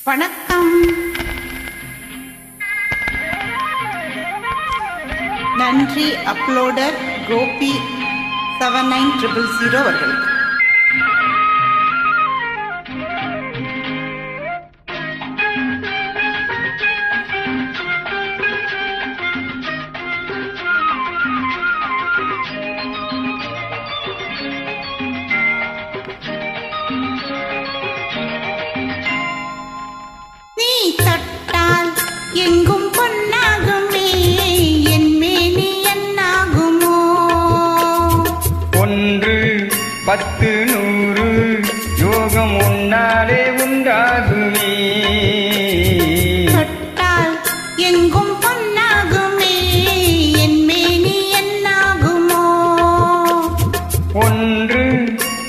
வணக்கம். நன்றி அப்லோடர் கோபி 79000 அவர்களுக்கு. நீ தொட்டால் எங்கும் பொன்னாகுமே, என் மேனி என்னாகுமோ? 1 10 100 யோகம் உன்னாலே உண்டாகுமே. தொட்டால் எங்கும் பொன்னாகுமே, என் மேனி என்னாகுமோ? 1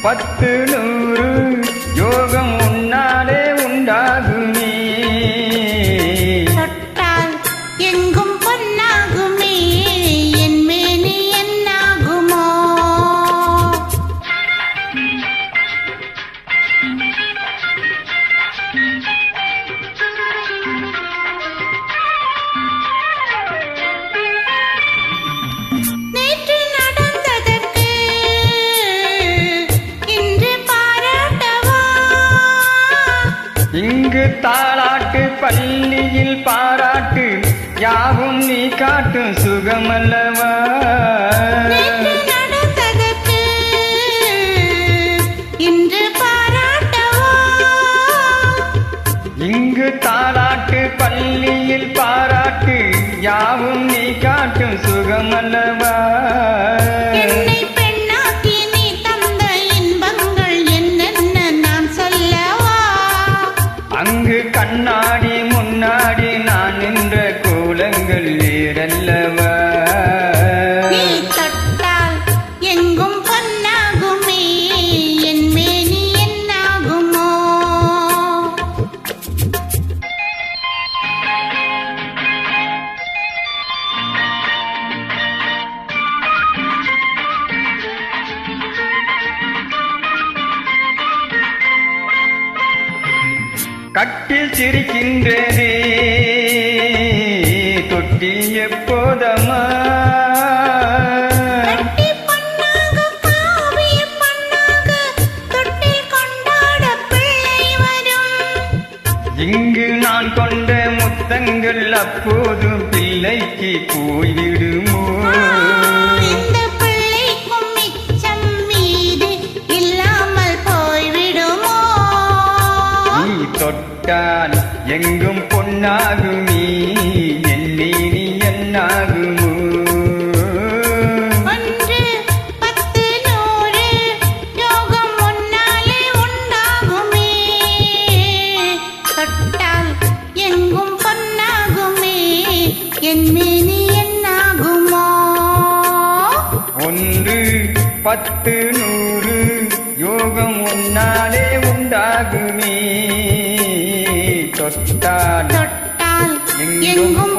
10 100 யோகம் உன்னாலே உண்டாகுமே. தொட்டால் எங்கும் பொன்னாகுமே, என் மேனி என்னாகுமோ? நேற்று நடந்ததற்கு இன்று பாராட்டவா? இங்கு தாளாட்டு பள்ளியில் பாராட்டு, யாவும் நீ காட்டும் சுகமல்லவா? நேற்று நடந்ததற்கு இன்று பாராட்டவா? இங்கு தாளாட்டு பள்ளியில் பாராட்டு, யாவும் நீ காட்டும் சுகமல்லவா? என்னை பெண்ணாக்கி நீ தந்த இன்பங்கள் என்னென்ன நான் சொல்லவா? அங்கு கண்ணாடி முன்னாடி நான் நின்ற கோலங்கள் வேறல்லவா? நீ தொட்டால் எங்கும் பொன்னாகுமே, என் மேனி என்னாகுமோ? கட்டில் சிரிக்கின்றதே தொட்டி எப்போதம்மா? கட்டி பொன்னாக காவிய பொன்னாக தொட்டில் கொண்டாட பிள்ளை வரும். இங்கு நான் கொண்ட முத்தங்கள் அப்போது பிள்ளைக்கு போய்விடுமோ? இந்த பிள்ளைக்கும் மிச்சம் மீது இல்லாமல் போய்விடுமோ? நீ தொட்டால் எங்கும் பொன்னாகுமே, என் மேனி என்னாகுமோ? 1 10 100 யோகம் முன்னாலே உண்டாகுமே. தொட்டால் எங்கும் பொன்னாகுமே, என் மேனி என்னாகுமோ? 1 10 100 யோகம் உன்னாலே உண்டாகுமே. தொட்டால் தொட்டால் எங்கும் எங்கும்